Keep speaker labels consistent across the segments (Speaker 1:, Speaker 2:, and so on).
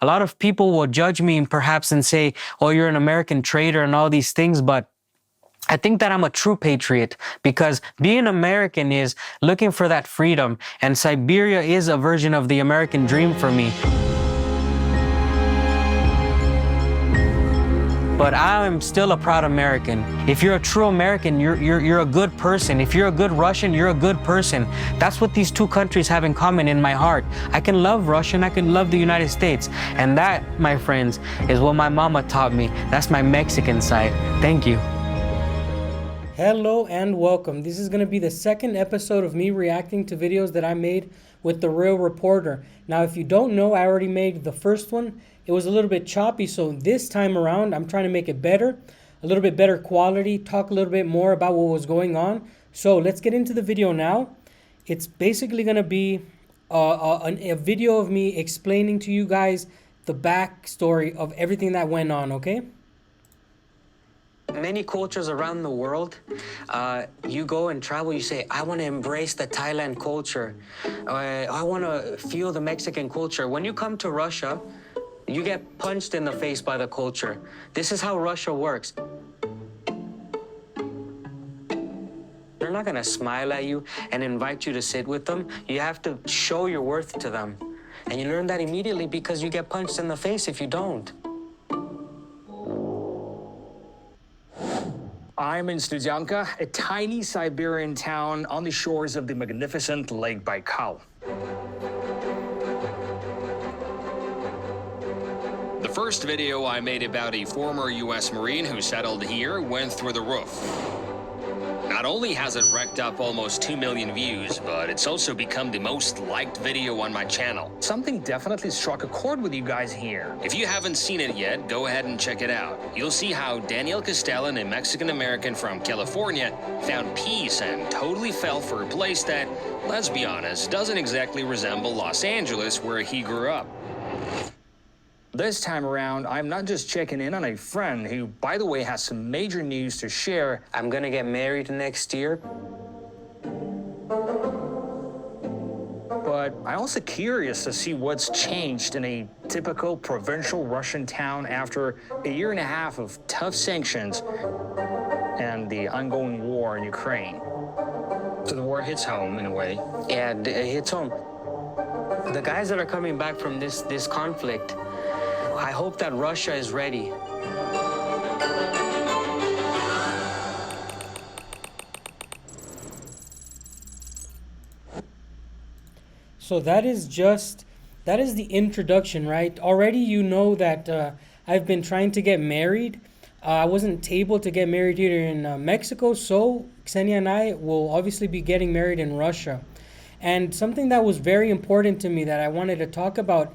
Speaker 1: A lot of people will judge me perhaps and say, oh, you're an American traitor and all these things, but I think that I'm a true patriot because being American is looking for that freedom, and Siberia is a version of the American dream for me. But I am still a proud American. If you're a true American, you're a good person. If you're a good Russian, you're a good person. That's what these two countries have in common in my heart. I can love Russia and I can love the United States. And that, my friends, is what my mama taught me. That's my Mexican side. Thank you. Hello and welcome. This is going to be the second episode of me reacting to videos that I made with The Real Reporter. Now, if you don't know, I already made the first one. It was a little bit choppy, so this time around, I'm trying to make it better, a little bit better quality, talk a little bit more about what was going on. So let's get into the video now. It's basically going to be a video of me explaining to you guys the backstory of everything that went on, okay? Many cultures around the world, you go and travel, you say, I want to embrace the Thailand culture. I want to feel the Mexican culture. When you come to Russia, you get punched in the face by the culture. This is how Russia works. They're not going to smile at you and invite you to sit with them. You have to show your worth to them. And you learn that immediately because you get punched in the face if you don't.
Speaker 2: I'm in Sanka, a tiny Siberian town on the shores of the magnificent Lake Baikal. The first video I made about a former U.S. Marine who settled here went through the roof. Not only has it racked up almost 2 million views, but it's also become the most liked video on my channel. Something definitely struck a chord with you guys here. If you haven't seen it yet, go ahead and check it out. You'll see how Daniel Castellan, a Mexican-American from California, found peace and totally fell for a place that, let's be honest, doesn't exactly resemble Los Angeles where he grew up. This time around, I'm not just checking in on a friend who, by the way, has some major news to share.
Speaker 1: I'm gonna get married next year.
Speaker 2: But I'm also curious to see what's changed in a typical provincial Russian town after a year and a half of tough sanctions and the ongoing war in Ukraine. So the war hits home in a way.
Speaker 1: Yeah, it hits home. The guys that are coming back from this conflict, I hope that Russia is ready. So that is the introduction, right? Already you know that I've been trying to get married. I wasn't able to get married here in Mexico, so Ksenia and I will obviously be getting married in Russia. And something that was very important to me that I wanted to talk about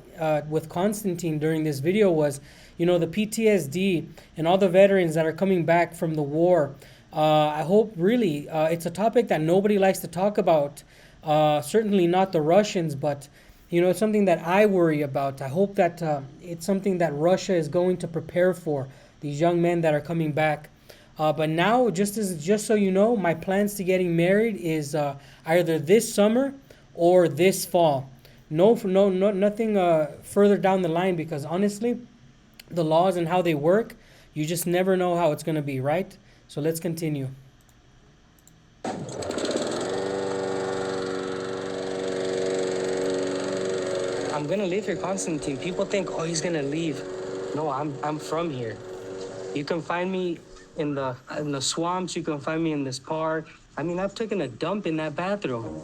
Speaker 1: with Constantine during this video was, you know, the PTSD and all the veterans that are coming back from the war. I hope really it's a topic that nobody likes to talk about. Certainly not the Russians, but, you know, it's something that I worry about. I hope that it's something that Russia is going to prepare for, these young men that are coming back. But now, just so you know, my plans to getting married is either this summer or this fall. Nothing further down the line, because honestly, the laws and how they work, you just never know how it's going to be, right? So let's continue. I'm going to live here, Constantine. People think, oh, he's going to leave. No, I'm from here. You can find me in the swamps. You can find me in this park. I mean, I've taken a dump in that bathroom.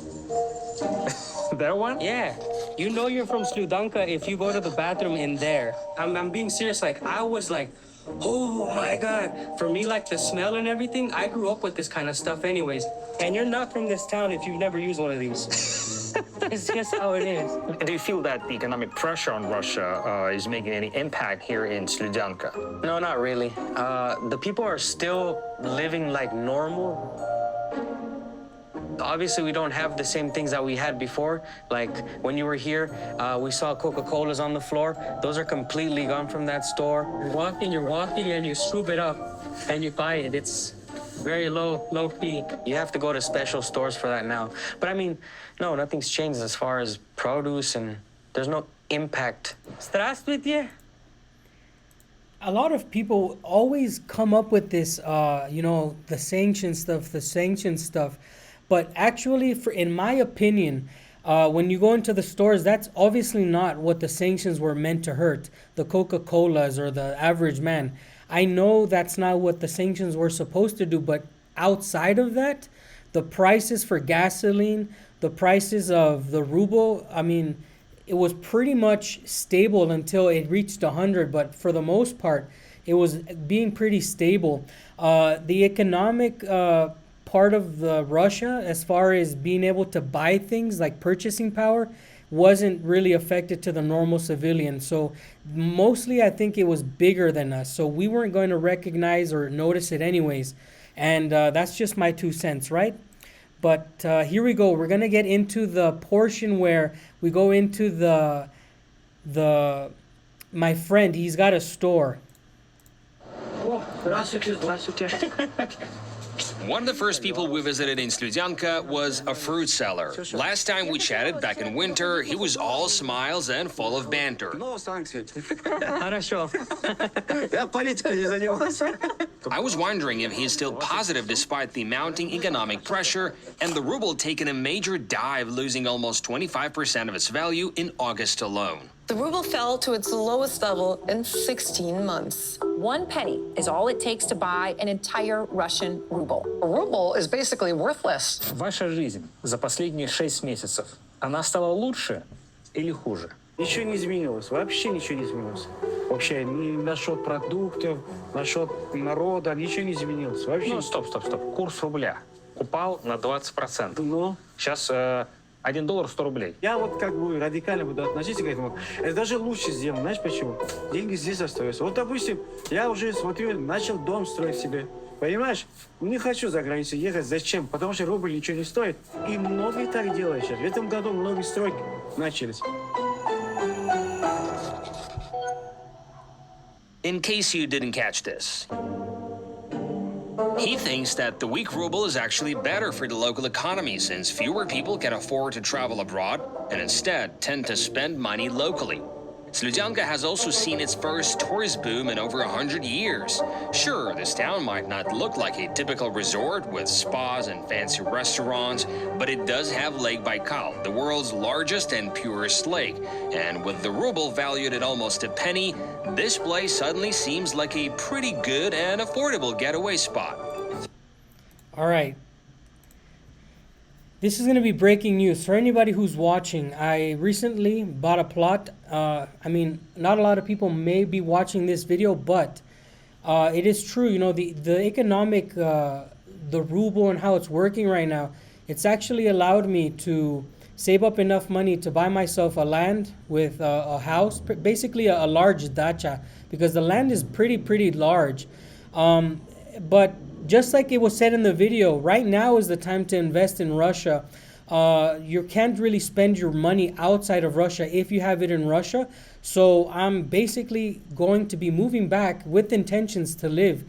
Speaker 2: That one?
Speaker 1: Yeah. You know you're from Sanka if you go to the bathroom in there. I'm being serious. Like, I was like, oh my God. For me, like the smell and everything, I grew up with this kind of stuff anyways. And you're not from this town if you've never used one of these. It's just how it is.
Speaker 2: And do you feel that the economic pressure on Russia is making any impact here in Sanka?
Speaker 1: No, not really. The people are still living like normal. Obviously, we don't have the same things that we had before. Like when you were here, we saw Coca-Colas on the floor. Those are completely gone from that store. You're walking and you swoop it up and you buy it. It's very low fee. You have to go to special stores for that now. But I mean, no, nothing's changed as far as produce, and there's no
Speaker 3: impact?
Speaker 4: Здравствуйте.
Speaker 1: A lot of people always come up with this, the sanction stuff. But actually, in my opinion, when you go into the stores, that's obviously not what the sanctions were meant to hurt, the Coca-Colas or the average man. I know that's not what the sanctions were supposed to do, but outside of that, the prices for gasoline, the prices of the ruble, I mean, it was pretty much stable until it reached 100, but for the most part it was being pretty stable. The economic part of the Russia, as far as being able to buy things like purchasing power, wasn't really affected to the normal civilian. So mostly I think it was bigger than us, so we weren't going to recognize or notice it anyways. And that's just my 2 cents, right? But here we go. We're gonna get into the portion where we go into the my friend. He's got a store.
Speaker 2: One of the first people we visited in Sludyanka was a fruit seller. Last time we chatted back in winter, he was all smiles and full of banter.
Speaker 4: Хорошо.
Speaker 2: I was wondering if he's still positive despite the mounting economic pressure and the ruble taking a major dive, losing almost 25% of its value in August alone.
Speaker 5: The ruble fell to its lowest level in 16 months.
Speaker 6: 1 penny is all it takes to buy an entire Russian ruble.
Speaker 5: A ruble is basically worthless.
Speaker 3: Ваша жизнь за последние 6 месяцев, она стала лучше или хуже?
Speaker 7: Ничего не изменилось, вообще ничего не изменилось. Вообще, ни насчет продуктов, насчет народа, ничего не изменилось. Вообще.
Speaker 3: Ну, стоп. Курс рубля упал на 20%.
Speaker 7: Ну?
Speaker 3: Сейчас $1 100 рублей.
Speaker 7: Я вот как бы радикально буду относиться к этому. Это даже лучше сделано. Знаешь почему? Деньги здесь остаются. Вот, допустим, я уже смотрю, начал дом строить себе. Понимаешь? Не хочу за границу ехать. Зачем? Потому что рубль ничего не стоит. И многие так делают сейчас. В этом году многие стройки начались.
Speaker 2: In case you didn't catch this, he thinks that the weak ruble is actually better for the local economy since fewer people can afford to travel abroad and instead tend to spend money locally. Sludyanka has also seen its first tourist boom in over 100 years. Sure, this town might not look like a typical resort with spas and fancy restaurants, but it does have Lake Baikal, the world's largest and purest lake. And with the ruble valued at almost a penny, this place suddenly seems like a pretty good and affordable getaway spot.
Speaker 1: All right. This is going to be breaking news for anybody who's watching. I recently bought a plot. Not a lot of people may be watching this video, but it is true. You know, the economic, the ruble and how it's working right now, it's actually allowed me to save up enough money to buy myself a land with a house, basically a large dacha, because the land is pretty large. But just like it was said in the video, right now is the time to invest in Russia. You can't really spend your money outside of Russia if you have it in Russia. So I'm basically going to be moving back with intentions to live.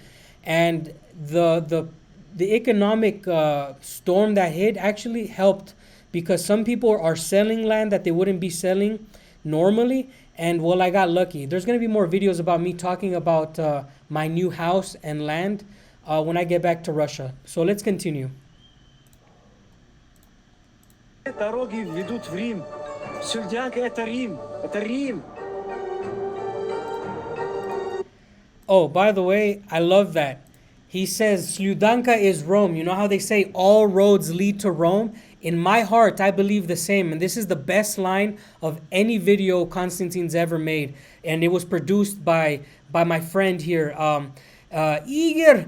Speaker 1: And the economic storm that hit actually helped, because some people are selling land that they wouldn't be selling normally. And well, I got lucky. There's going to be more videos about me talking about my new house and land when I get back to Russia. So let's continue.
Speaker 7: Дороги ведут в Рим. Слюдянка — это Рим. Это Рим.
Speaker 1: Oh, by the way, I love that. He says Sludyanka is Rome. You know how they say all roads lead to Rome? In my heart, I believe the same. And this is the best line of any video Konstantin's ever made. And it was produced by my friend here, Igor.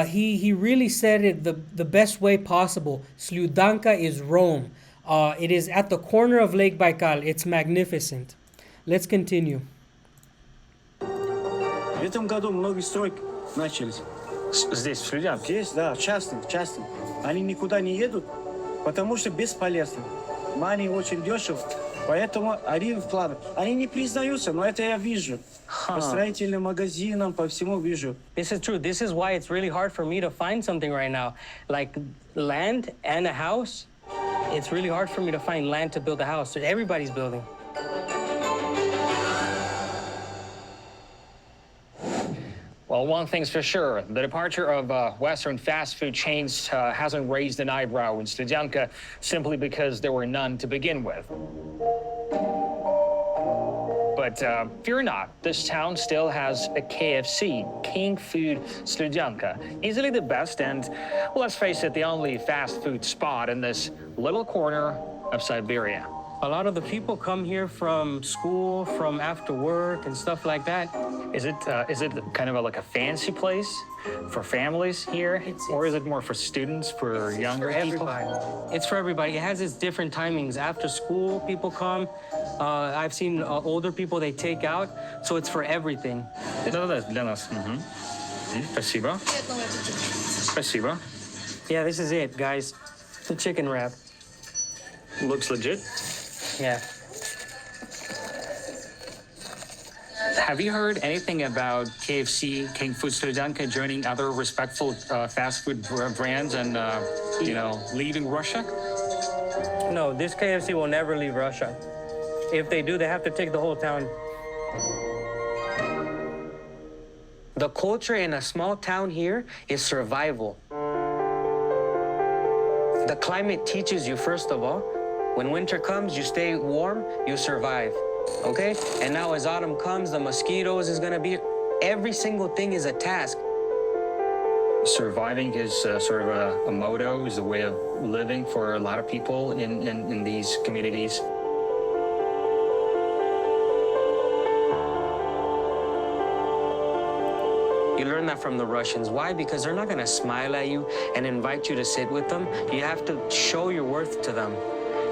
Speaker 1: He really said it the best way possible. Sludyanka is Rome. It is at the corner of Lake Baikal. It's magnificent. Let's continue.
Speaker 7: В этом году многие стройки начались.
Speaker 3: Здесь, в Слюдянке?
Speaker 7: Здесь, да, частным. Они никуда не едут, потому что бесполезно. Money очень дешево, поэтому они в планах. Они не признаются, но это я вижу. По строительным магазинам, по всему вижу.
Speaker 4: This is true. This is why it's really hard for me to find something right now. Like land and a house. It's really hard for me to find land to build a house. Everybody's building.
Speaker 3: Well, one thing's for sure, the departure of Western fast food chains hasn't raised an eyebrow in Studenka simply because there were none to begin with. But fear not, this town still has a KFC, King Food Studenka, easily the best and, let's face it, the only fast food spot in this little corner of Siberia.
Speaker 4: A lot of the people come here from school, from after work and stuff like that.
Speaker 3: Is it kind of like a fancy place for families here? Or is it more for students, for younger people?
Speaker 4: It's for everybody. It has its different timings. After school, people come. I've seen older people they take out, so it's for everything.
Speaker 3: Да-да-да, для нас. Спасибо. Спасибо.
Speaker 4: Yeah, this is it, guys. The chicken wrap.
Speaker 3: Looks legit.
Speaker 4: Yeah.
Speaker 3: Have you heard anything about KFC, King Food Studenka joining other respectful fast food brands and, leaving Russia?
Speaker 4: No, this KFC will never leave Russia. If they do, they have to take the whole town. The culture in a small town here is survival. The climate teaches you, first of all, when winter comes, you stay warm, you survive, okay? And now as autumn comes, the mosquitoes is gonna be, every single thing is a task.
Speaker 3: Surviving is sort of a motto, is a way of living for a lot of people in these communities.
Speaker 4: You learn that from the Russians. Why? Because they're not gonna smile at you and invite you to sit with them. You have to show your worth to them.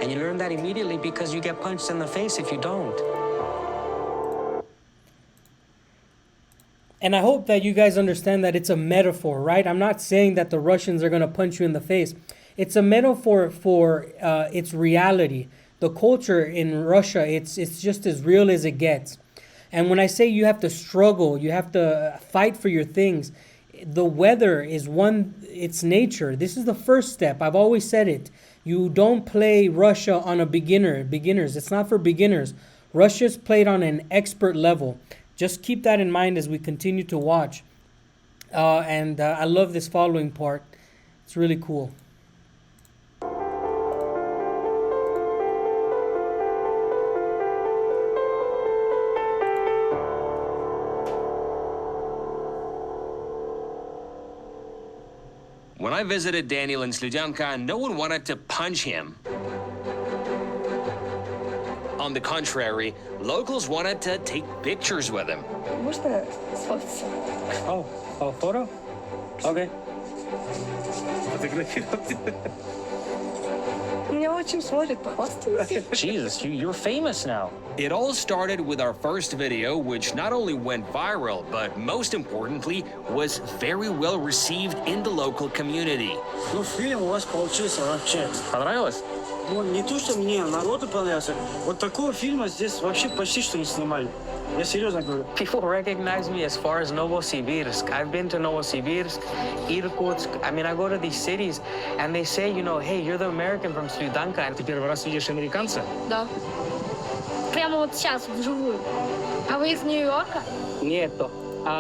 Speaker 4: And you learn that immediately because you get punched in the face if you don't.
Speaker 1: And I hope that you guys understand that it's a metaphor, right? I'm not saying that the Russians are going to punch you in the face. It's a metaphor for its reality. The culture in Russia, it's just as real as it gets. And when I say you have to struggle, you have to fight for your things, the weather is it's nature. This is the first step. I've always said it. You don't play Russia on a beginners. It's not for beginners. Russia's played on an expert level. Just keep that in mind as we continue to watch. I love this following part. It's really cool.
Speaker 2: When I visited Daniel in Studenka, no one wanted to punch him. On the contrary, locals wanted to take pictures with him.
Speaker 5: Можно сфоткаться?
Speaker 4: Oh, photo? Okay.
Speaker 5: Меня очень смотрят, похвастаюсь.
Speaker 3: Jesus, you're famous now.
Speaker 2: It all started with our first video, which not only went viral, but most importantly, was very well received in the local community.
Speaker 7: Ну, фильм у вас получился вообще.
Speaker 3: Понравилось?
Speaker 7: Ну, не то, что мне, народу понравился. Вот такого фильма здесь вообще почти что не снимали. Я серьезно говорю.
Speaker 4: People recognize me as far as Novosibirsk. I've been to Novosibirsk, Irkutsk. I mean, I go to these cities and they say, hey, you're the American from Studenka.
Speaker 3: Ты первый раз видишь американца?
Speaker 8: Да. Прямо вот сейчас, вживую. А вы из Нью-Йорка?
Speaker 4: Nieto,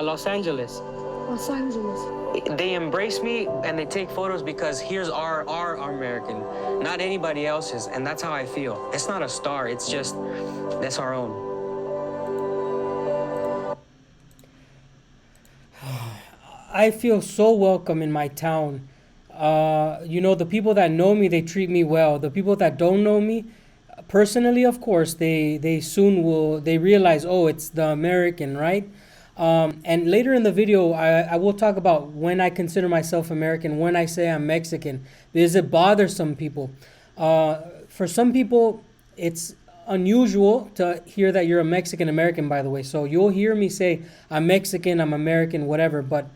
Speaker 4: Los Angeles.
Speaker 8: Лос-Анджелес.
Speaker 4: They embrace me and they take photos because here's our American, not anybody else's, and that's how I feel. It's not a star, it's just, that's our own.
Speaker 1: I feel so welcome in my town. The people that know me, they treat me well. The people that don't know me, personally, of course, they soon will, they realize, oh, it's the American, right? And later in the video, I will talk about when I consider myself American, when I say I'm Mexican, because it bothers some people. For some people, it's unusual to hear that you're a Mexican American, by the way. So you'll hear me say I'm Mexican, I'm American, whatever. But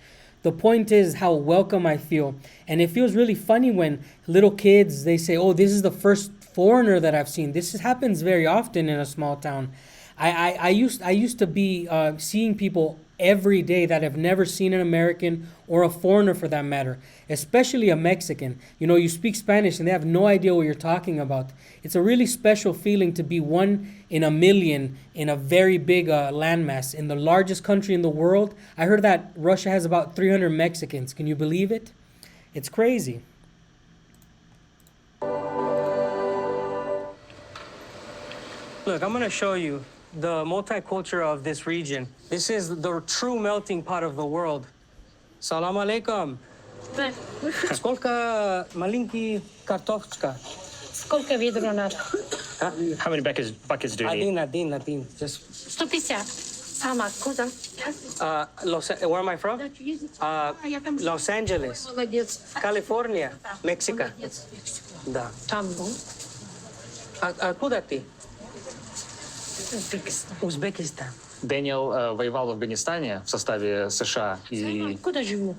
Speaker 1: the point is how welcome I feel. And it feels really funny when little kids, they say, oh, this is the first foreigner that I've seen. This happens very often in a small town. I used to be seeing people every day that have never seen an American or a foreigner for that matter, especially a Mexican. You know, you speak Spanish and they have no idea what you're talking about. It's a really special feeling to be one in a million in a very big landmass in the largest country in the world. I heard that Russia has about 300 Mexicans. Can you believe it? It's crazy.
Speaker 4: Look, I'm gonna show you the multicultural of this region. This is the true melting pot of the world. Salam alaikum. Сколько маленький картошка?
Speaker 8: Сколько ведро надо?
Speaker 3: How many buckets do you need?
Speaker 4: Один. Just
Speaker 8: 150. Сама, куда?
Speaker 4: where am I from?
Speaker 8: Я там
Speaker 4: Los Angeles,
Speaker 8: молодец.
Speaker 4: California, Mexico.
Speaker 8: Молодец.
Speaker 4: Да.
Speaker 8: Там был.
Speaker 4: Откуда ты?
Speaker 8: Узбекистан.
Speaker 4: Узбекистан.
Speaker 3: Дэниел воевал в Афганистане в составе США и
Speaker 8: Куда живу?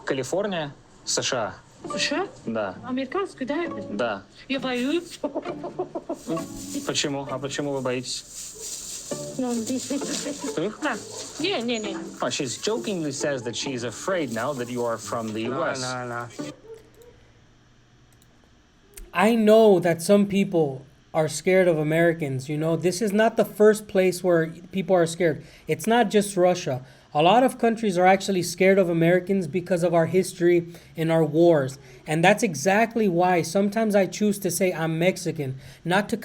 Speaker 3: Калифорния, США.
Speaker 8: США?
Speaker 3: Да,
Speaker 8: Американский, да?
Speaker 3: да.
Speaker 8: Я боюсь.
Speaker 3: Почему? А почему вы боитесь?
Speaker 8: Да. Не.
Speaker 3: Oh, she jokingly says that she's afraid now that you are from the U.S.
Speaker 4: No.
Speaker 1: I know that some people are scared of Americans. You know, this is not the first place where people are scared. It's not just Russia. A lot of countries are actually scared of Americans because of our history and our wars. And that's exactly why sometimes I choose to say I'm Mexican, not to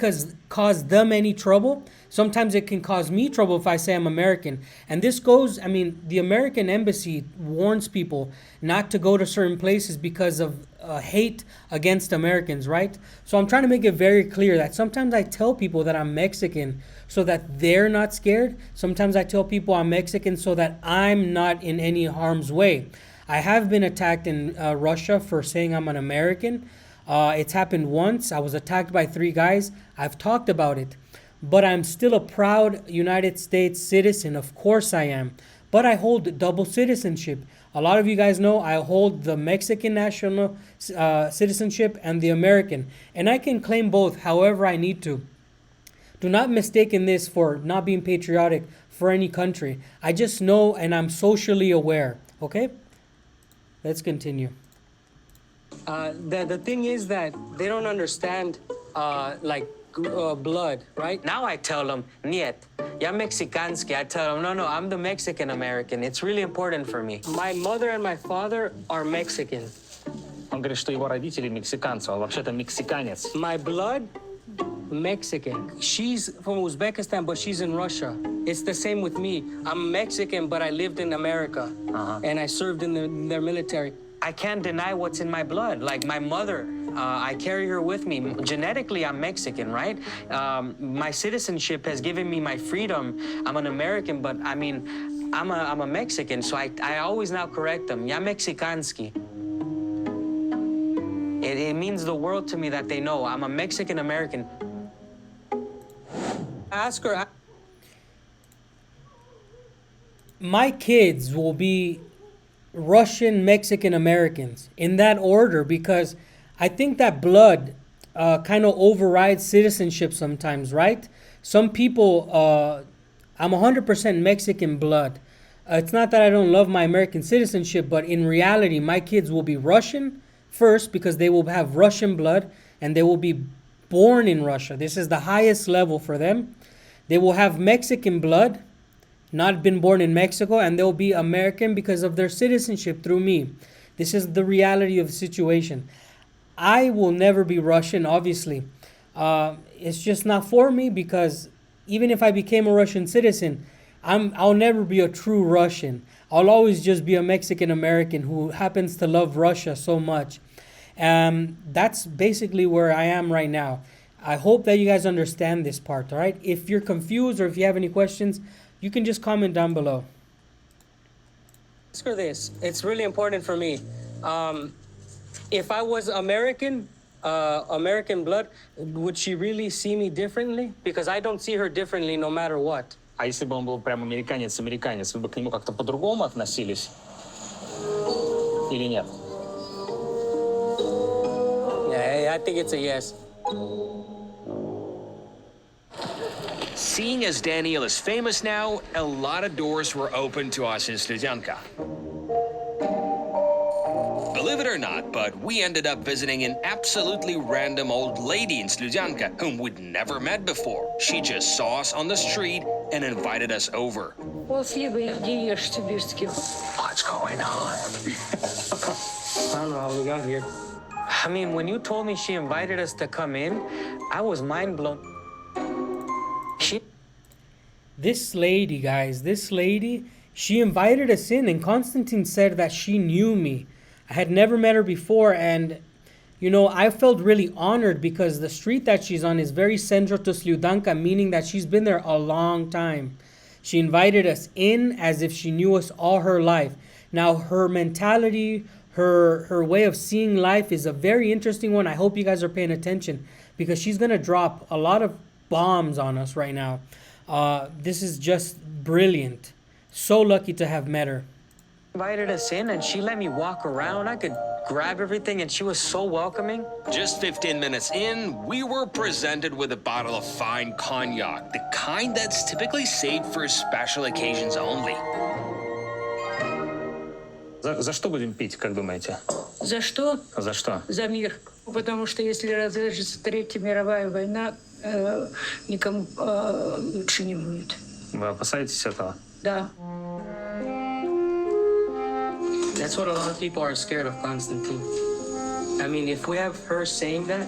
Speaker 1: cause them any trouble. Sometimes it can cause me trouble if I say I'm American. And this goes, I mean, the American embassy warns people not to go to certain places because of hate against Americans, right? So I'm trying to make it very clear that sometimes I tell people that I'm Mexican so that they're not scared. Sometimes I tell people I'm Mexican so that I'm not in any harm's way. I have been attacked in Russia for saying I'm an American. It's happened once. I was attacked by 3 guys. I've talked about it. But I'm still a proud United States citizen. Of course I am. But I hold double citizenship. A lot of you guys know I hold the Mexican national citizenship and the American. And I can claim both however I need to. Do not mistake in this for not being patriotic for any country. I just know and I'm socially aware. Okay? Let's continue.
Speaker 4: The thing is that they don't understand blood, right? Now I tell them, niet, ya mexicansky. I tell them, no, I'm the Mexican American. It's really important for me. My mother and my father are Mexican.
Speaker 3: Он говорит, что его родители мексиканцы, а вообще-то мексиканец.
Speaker 4: My blood, Mexican. She's from Uzbekistan, but she's in Russia. It's the same with me. I'm Mexican, but I lived in America, and I served in their military. I can't deny what's in my blood. Like my mother, I carry her with me. Genetically, I'm Mexican, right? My citizenship has given me my freedom. I'm an American, but I mean, I'm a Mexican, so I always now correct them. Ya mexicansky. It means the world to me that they know I'm a Mexican American. Ask her.
Speaker 1: My kids will be Russian, Mexican Americans in that order because I think that blood kind of overrides citizenship sometimes, right? Some people, I'm 100% Mexican blood. It's not that I don't love my American citizenship, but in reality, my kids will be Russian first because they will have Russian blood and they will be born in Russia. This is the highest level for them. They will have Mexican blood, not been born in Mexico, and they'll be American because of their citizenship through me. This is the reality of the situation. I will never be Russian, obviously. It's just not for me because even if I became a Russian citizen, I'll never be a true Russian. I'll always just be a Mexican American who happens to love Russia so much. That's basically where I am right now. I hope that you guys understand this part, all right? If you're confused or if you have any questions, you can just comment down below.
Speaker 4: Ask her this. It's really important for me. If I was American, American blood, would she really see me differently? Because I don't see her differently no matter what.
Speaker 3: А если бы он был прям американец, вы бы к нему как-то по-другому относились? Или нет?
Speaker 4: Yeah, I think it's a yes.
Speaker 2: Seeing as Daniel is famous now, a lot of doors were open to us in Sludyanka. Believe it or not, but we ended up visiting an absolutely random old lady in Sludyanka whom we'd never met before. She just saw us on the street and invited us over.
Speaker 8: Вот хлеба, где ешь сибирский.
Speaker 3: What's going on?
Speaker 4: I don't know how we got here. I mean, when you told me she invited us to come in, I was mind blown.
Speaker 1: This lady, guys, this lady, she invited us in, and Konstantin said that she knew me. I had never met her before, and you know, I felt really honored because the street that she's on is very central to Sludyanka, meaning that she's been there a long time. She invited us in as if she knew us all her life. Now, her mentality, her way of seeing life is a very interesting one. I hope you guys are paying attention because she's going to drop a lot of bombs on us right now. This is just brilliant. So lucky to have met her.
Speaker 4: Invited us in and she let me walk around. I could grab everything and she was so welcoming.
Speaker 2: Just 15 minutes in, we were presented with a bottle of fine cognac, the kind that's typically saved for special occasions only.
Speaker 3: За что будем пить, как думаете?
Speaker 8: За что?
Speaker 3: За что?
Speaker 8: За мир. Потому что если разрешится Третья мировая война, никому лучше не будет.
Speaker 3: Вы опасаетесь этого?
Speaker 8: Да.
Speaker 4: That's what a lot of people are scared of, Konstantin. I mean, if we have her saying that,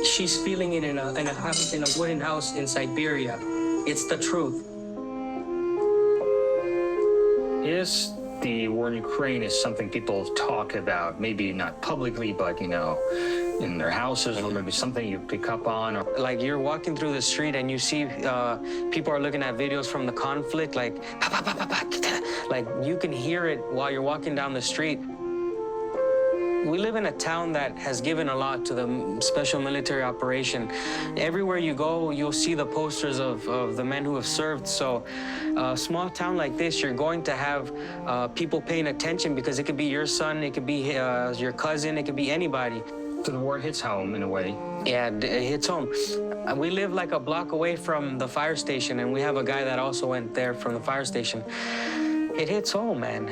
Speaker 4: she's feeling it in a wooden house in Siberia. It's the truth.
Speaker 3: Is the war in Ukraine is something people talk about, maybe not publicly, but, you know, in their houses, or maybe something you pick up on? Or
Speaker 4: Like you're walking through the street and you see people are looking at videos from the conflict, like, pa, pa, pa, pa, pa, like you can hear it while you're walking down the street. We live in a town that has given a lot to the special military operation. Everywhere you go, you'll see the posters of the men who have served. So a small town like this, you're going to have people paying attention because it could be your son, it could be your cousin, it could be anybody.
Speaker 3: so the war hits home in a way.
Speaker 4: Yeah, it hits home. We live like a block away from the fire station, and we have a guy that also went there from the fire station. It hits home, man.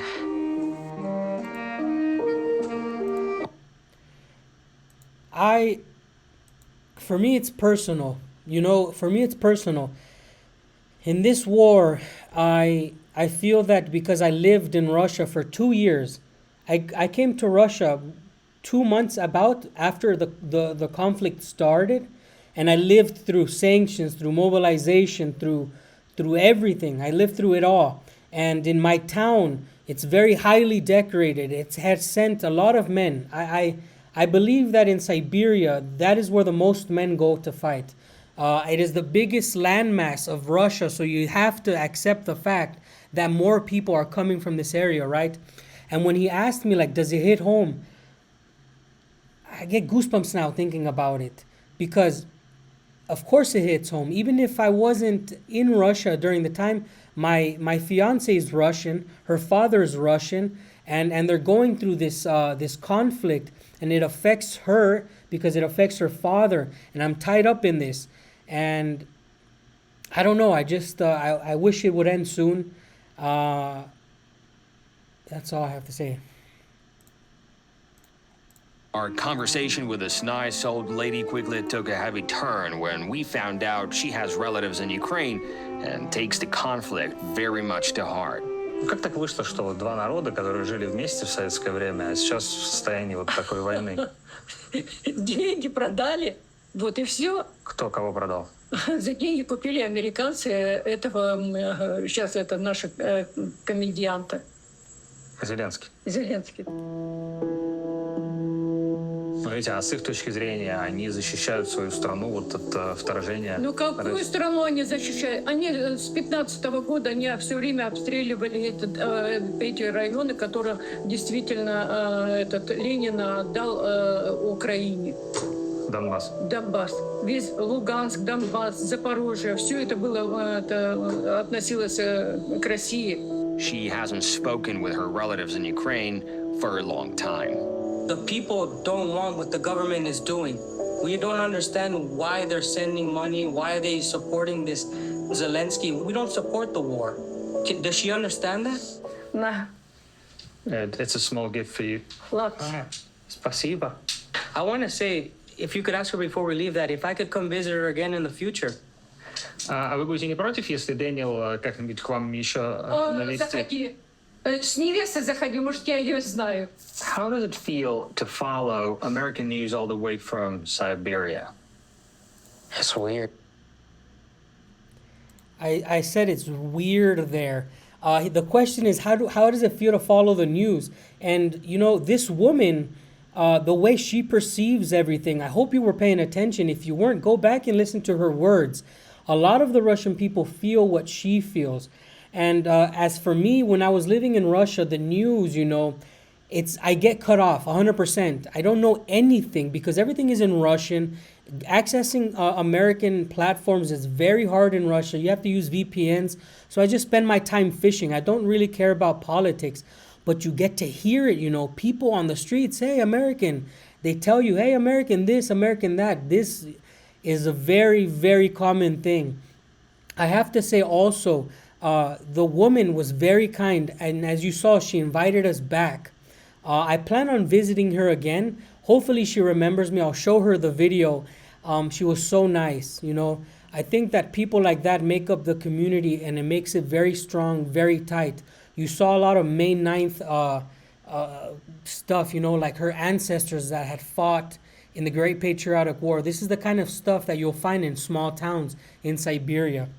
Speaker 1: For me, it's personal. You know, for me, it's personal. In this war, I feel that because I lived in Russia for 2 years, I came to Russia 2 months after the conflict started, and I lived through sanctions, through mobilization, through everything. I lived through it all. And in my town, it's very highly decorated. It has sent a lot of men. I believe that in Siberia, that is where the most men go to fight. It is the biggest landmass of Russia, so you have to accept the fact that more people are coming from this area, right? And when he asked me, like, does it hit home? I get goosebumps now thinking about it, because of course it hits home. Even if I wasn't in Russia during the time, my fiance is Russian, her father is Russian, and they're going through this conflict, and it affects her because it affects her father, and I'm tied up in this, and I don't know. I just I wish it would end soon. That's all I have to say.
Speaker 2: Our conversation with this nice old lady quickly took a heavy turn when we found out she has relatives in Ukraine and takes the conflict very much to heart.
Speaker 3: Как так вышло, что вот два народа, которые жили вместе в советское время, а сейчас в состоянии вот такой войны?
Speaker 8: Деньги продали, вот и все.
Speaker 3: Кто кого продал?
Speaker 8: За деньги купили американцы этого, сейчас это наши комедианта.
Speaker 3: Зеленский.
Speaker 8: Зеленский.
Speaker 3: Смотрите, а с их точки зрения, они защищают свою страну вот от вторжения?
Speaker 8: Ну какую страну они защищают? Они с 15-го года они все время обстреливали эти районы, которые действительно Ленин отдал Украине.
Speaker 3: Донбасс.
Speaker 8: Донбасс. Весь Луганск, Донбасс, Запорожье, все это было, относилось к России.
Speaker 2: She hasn't spoken with her relatives in Ukraine for a long time.
Speaker 4: The people don't want what the government is doing. We don't understand why they're sending money, why are they supporting this Zelensky, we don't support the war. Does she understand that?
Speaker 8: На,
Speaker 3: It's a small gift for you.
Speaker 8: ладно.
Speaker 3: Спасибо.
Speaker 4: I want to say, if you could ask her before we leave that, if I could come visit her again in the future.
Speaker 3: А вы будете не против, если Дэниел как-нибудь к вам еще навестит?
Speaker 8: Заходи. С невестой заходи, может, я ее знаю.
Speaker 3: How does it feel to follow American news all the way from Siberia?
Speaker 4: It's weird.
Speaker 1: I said it's weird there. The question is, how does it feel to follow the news? And, you know, this woman, the way she perceives everything, I hope you were paying attention. If you weren't, go back and listen to her words. A lot of the Russian people feel what she feels. And as for me, when I was living in Russia, the news, you know, I get cut off 100%. I don't know anything because everything is in Russian. Accessing American platforms is very hard in Russia. You have to use VPNs. So I just spend my time fishing. I don't really care about politics. But you get to hear it, you know, people on the streets, hey, American. They tell you, hey, American this, American that. This is a very, very common thing. I have to say also, the woman was very kind. And as you saw, she invited us back. I plan on visiting her again. Hopefully she remembers me. I'll show her the video. She was so nice, you know. I think that people like that make up the community and it makes it very strong, very tight. You saw a lot of May 9th stuff, you know, like her ancestors that had fought in the Great Patriotic War. This is the kind of stuff that you'll find in small towns in Siberia.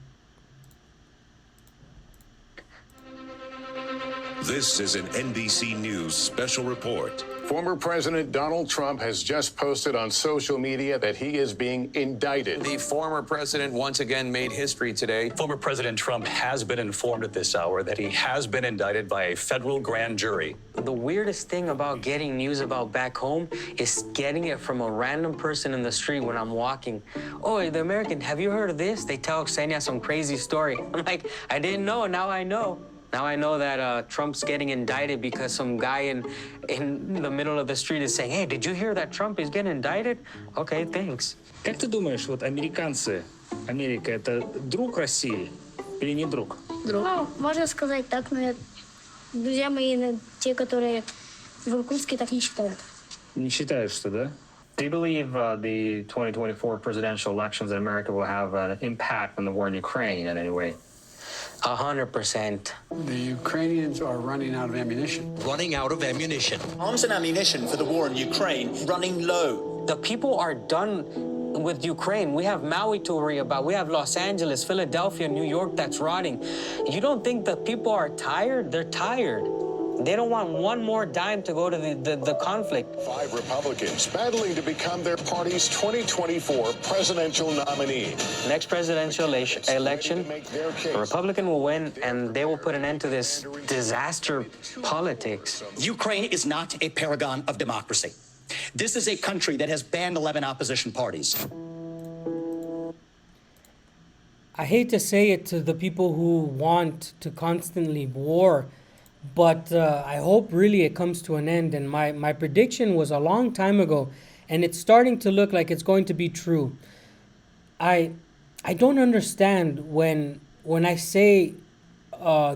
Speaker 9: This is an NBC News special report.
Speaker 10: Former President Donald Trump has just posted on social media that he is being indicted.
Speaker 11: The former president once again made history today.
Speaker 12: Former President Trump has been informed at this hour that he has been indicted by a federal grand jury.
Speaker 4: The weirdest thing about getting news about back home is getting it from a random person in the street when I'm walking. Oh, the American, have you heard of this? They tell Ksenia some crazy story. I'm like, I didn't know, now I know. Now I know that Trump's getting indicted because some guy in the middle of the street is saying, hey, did you hear that Trump is getting indicted? Okay, thanks.
Speaker 3: Как ты думаешь, вот американцы, Америка, это друг России или не друг?
Speaker 13: Ну, можно сказать так, но друзья мои, те, которые в Иркутске, так не считают.
Speaker 3: Не считаешь, что да? Do you believe the 2024 presidential elections in America will have an impact on the war in Ukraine in any way?
Speaker 4: 100%.
Speaker 14: The Ukrainians are running out of ammunition.
Speaker 11: Running out of ammunition.
Speaker 15: Arms and ammunition for the war in Ukraine running low.
Speaker 4: The people are done with Ukraine. We have Maui to worry about. We have Los Angeles, Philadelphia, New York that's rotting. You don't think the people are tired? They're tired. They don't want one more dime to go to the conflict.
Speaker 10: 5 Republicans battling to become their party's 2024 presidential nominee.
Speaker 4: Next presidential election, a Republican will win, and they will put an end to this disaster politics.
Speaker 15: Ukraine is not a paragon of democracy. This is a country that has banned 11 opposition parties.
Speaker 1: I hate to say it to the people who want to constantly war, but I hope really it comes to an end. And my prediction was a long time ago, and it's starting to look like it's going to be true. I don't understand when I say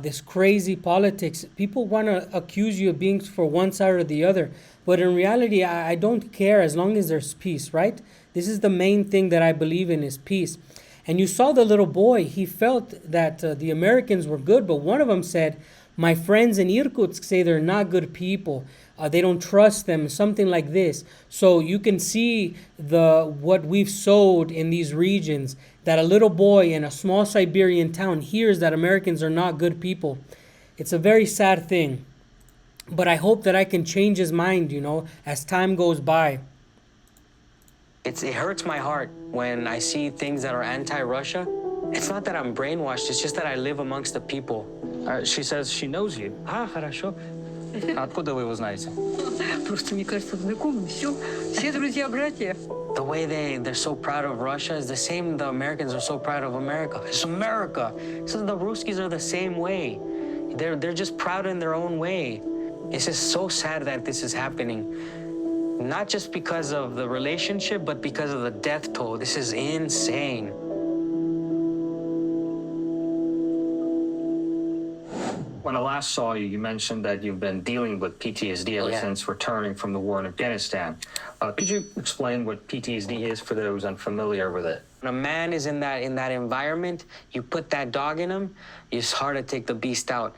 Speaker 1: this crazy politics. People want to accuse you of being for one side or the other, but in reality, I don't care as long as there's peace, right? This is the main thing that I believe in, is peace. And you saw the little boy. He felt that the Americans were good, but one of them said, my friends in Irkutsk say they're not good people. They don't trust them, something like this. So you can see what we've sowed in these regions, that a little boy in a small Siberian town hears that Americans are not good people. It's a very sad thing. But I hope that I can change his mind, as time goes by.
Speaker 4: It hurts my heart when I see things that are anti-Russia. It's not that I'm brainwashed, it's just that I live amongst the people.
Speaker 3: She says she knows you.
Speaker 4: Хорошо.
Speaker 3: Откуда вы его знаете?
Speaker 8: Просто, мне кажется, знакомы. Все друзья-братья.
Speaker 4: The way they're so proud of Russia is the same the Americans are so proud of America. It's America. So the Ruskies are the same way. They're just proud in their own way. It's just so sad that this is happening. Not just because of the relationship, but because of the death toll. This is insane.
Speaker 3: When I last saw you, you mentioned that you've been dealing with PTSD ever since returning from the war in Afghanistan. Could you explain what PTSD is for those unfamiliar with it?
Speaker 4: When a man is in that environment, you put that dog in him, it's hard to take the beast out.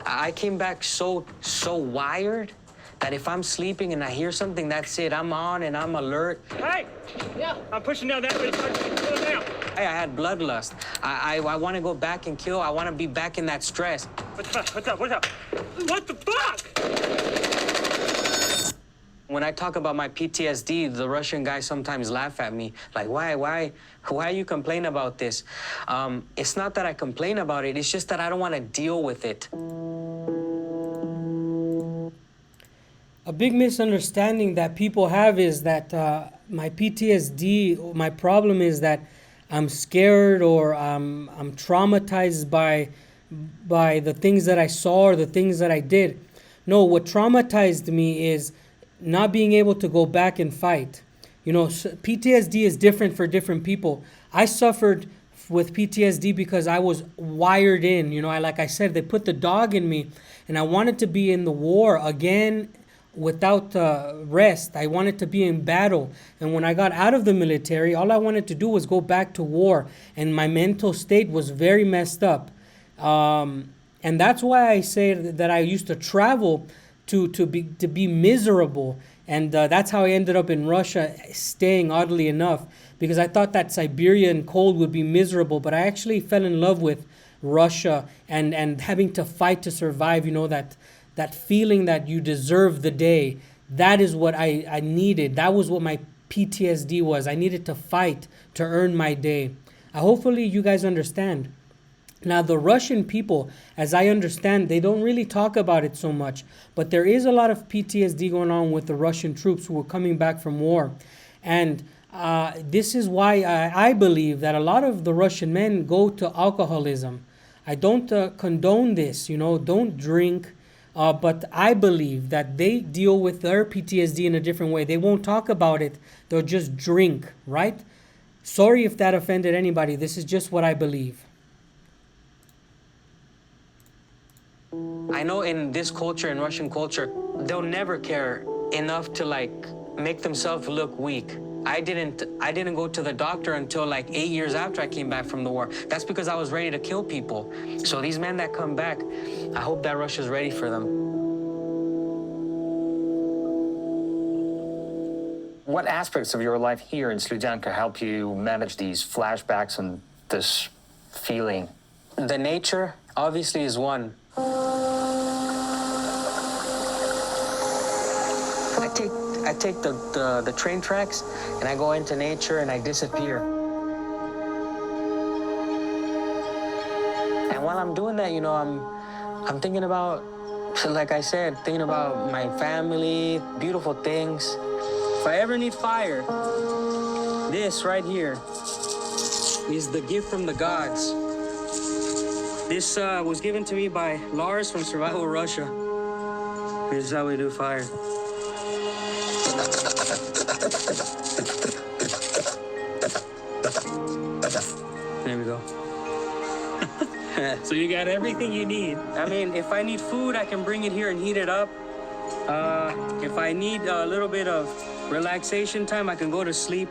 Speaker 4: I came back so wired that if I'm sleeping and I hear something, that's it. I'm on and I'm alert.
Speaker 3: Hey! Yeah, I'm pushing down that way. Pull it down.
Speaker 4: I had bloodlust. I want to go back and kill. I want to be back in that stress.
Speaker 3: What's up? What's up? What's up? What the fuck?
Speaker 4: When I talk about my PTSD, the Russian guys sometimes laugh at me. Like, why you complain about this? It's not that I complain about it. It's just that I don't want to deal with it.
Speaker 1: A big misunderstanding that people have is that my PTSD, my problem is that I'm scared or I'm traumatized by the things that I saw or the things that I did. No, what traumatized me is not being able to go back and fight. You know, PTSD is different for different people. I suffered with PTSD because I was wired in. You know, like I said, they put the dog in me, and I wanted to be in the war again without rest. I wanted to be in battle. And when I got out of the military, all I wanted to do was go back to war. And my mental state was very messed up. And that's why I say that I used to travel to be miserable. And that's how I ended up in Russia, staying, oddly enough, because I thought that Siberian cold would be miserable. But I actually fell in love with Russia and having to fight to survive, you know, that feeling that you deserve the day. That is what I needed. That was what my PTSD was. I needed to fight to earn my day. Hopefully you guys understand. Now, the Russian people, as I understand, they don't really talk about it so much. But there is a lot of PTSD going on with the Russian troops who are coming back from war. And this is why I believe that a lot of the Russian men go to alcoholism. I don't condone this, you know, don't drink. But I believe that they deal with their PTSD in a different way. They won't talk about it. They'll just drink, right? Sorry if that offended anybody. This is just what I believe.
Speaker 4: I know in this culture, in Russian culture, they'll never care enough to like make themselves look weak. I didn't go to the doctor until like 8 years after I came back from the war. That's because I was ready to kill people. So these men that come back, I hope that Russia's ready for them.
Speaker 3: What aspects of your life here in Slujanka help you manage these flashbacks and this feeling?
Speaker 4: The nature, obviously, is one. I take the train tracks and I go into nature and I disappear. And while I'm doing that, you know, I'm thinking about, like I said, thinking about my family, beautiful things. If I ever need fire, this right here is the gift from the gods. This was given to me by Lars from Survival Russia. This is how we do fire. There we go.
Speaker 3: So you got everything you need.
Speaker 4: I mean, if I need food, I can bring it here and heat it up. If I need a little bit of relaxation time, I can go to sleep.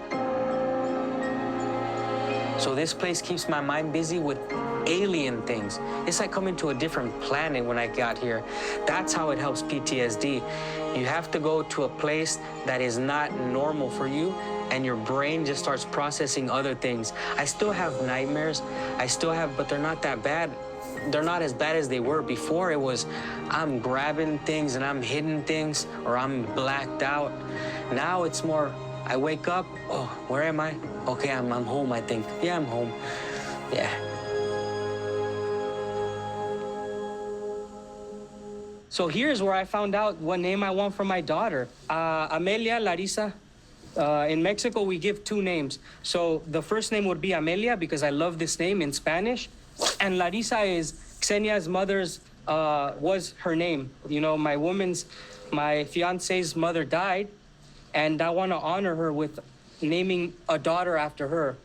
Speaker 4: So this place keeps my mind busy with alien things. It's like coming to a different planet when I got here. That's how it helps PTSD. You have to go to a place that is not normal for you, and your brain just starts processing other things. I still have nightmares. But they're not that bad. They're not as bad as they were before. It was, I'm grabbing things and I'm hitting things, or I'm blacked out. Now it's more, I wake up, oh, where am I? Okay, I'm home, I think. Yeah, I'm home. Yeah. So here's where I found out what name I want for my daughter. Amelia Larissa. In Mexico, we give two names. So the first name would be Amelia because I love this name in Spanish. And Larissa is Ksenia's mother's, was her name. You know, my fiance's mother died, and I want to honor her with naming a daughter after her.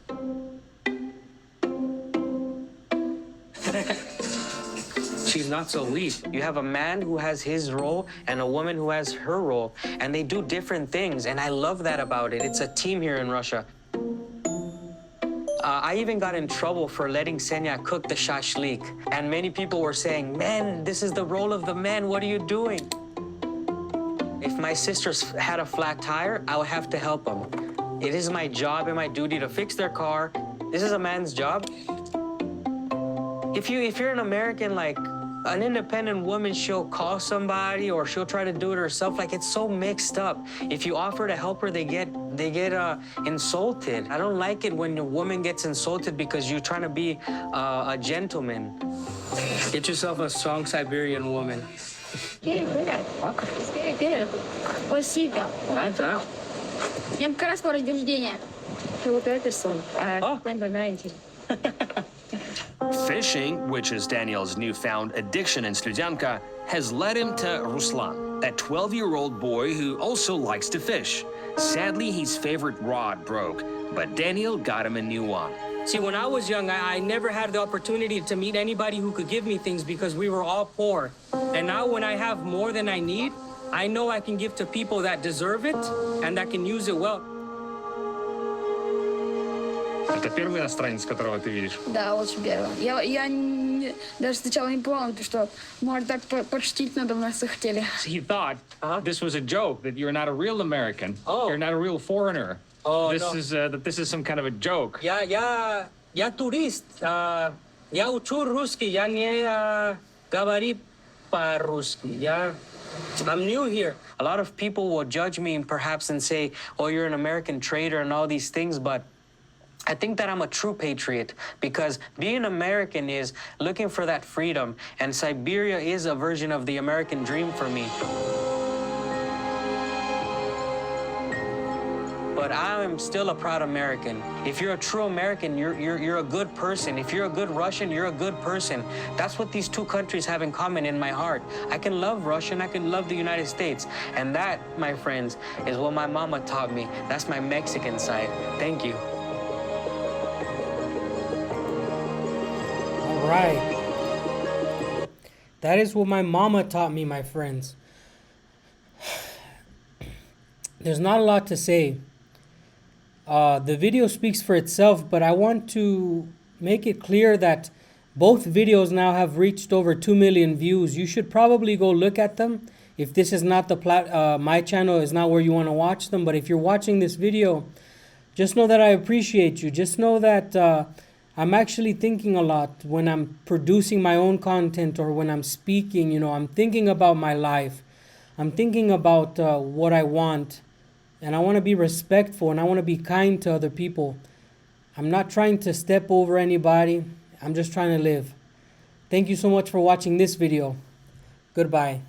Speaker 4: She's not so weak. You have a man who has his role and a woman who has her role, and they do different things, and I love that about it. It's a team here in Russia. I even got in trouble for letting Senya cook the shashlik, and many people were saying, "Man, this is the role of the man. What are you doing?" If my sisters had a flat tire, I would have to help them. It is my job and my duty to fix their car. This is a man's job. If you're an American, like an independent woman, she'll call somebody or she'll try to do it herself. Like, it's so mixed up. If you offer to help her, they get insulted. I don't like it when a woman gets insulted because you're trying to be a gentleman. Get yourself a strong Siberian woman.
Speaker 13: Very good. Спасибо. Я как раз по рождению рождения. Вот это сон.
Speaker 2: Fishing, which is Daniel's newfound addiction in Studenka, has led him to Ruslan, a 12-year-old boy who also likes to fish. Sadly, his favorite rod broke, but Daniel got him a new one.
Speaker 4: See, when I was young, I never had the opportunity to meet anybody who could give me things because we were all poor. And now when I have more than I need, I know I can give to people that deserve it and that can use it well.
Speaker 3: Это первый иностранец, которого ты видишь?
Speaker 13: Да, очень первый. Даже сначала не поняла, потому что, может, так подшутить надо мной захотели.
Speaker 3: He thought this was a joke, that you're not a real American. You're not a real foreigner. This is some kind of a joke.
Speaker 4: Я турист. Я учу русский. Я не говорю по-русски. I'm new here. A lot of people will judge me perhaps and say, "Oh, you're an American traitor," and all these things, but I think that I'm a true patriot because being American is looking for that freedom, and Siberia is a version of the American dream for me. But I am still a proud American. If you're a true American, you're a good person. If you're a good Russian, you're a good person. That's what these two countries have in common in my heart. I can love Russia and I can love the United States. And that, my friends, is what my mama taught me. That's my Mexican side. Thank you.
Speaker 1: All right. That is what my mama taught me, my friends. There's not a lot to say. The video speaks for itself, but I want to make it clear that both videos now have reached over 2 million views. You should probably go look at them. If this is not my channel is not where you want to watch them, but if you're watching this video, just know that I appreciate you. Just know that I'm actually thinking a lot when I'm producing my own content or when I'm speaking. You know, I'm thinking about my life. I'm thinking about what I want. And I want to be respectful and I want to be kind to other people. I'm not trying to step over anybody. I'm just trying to live. Thank you so much for watching this video. Goodbye.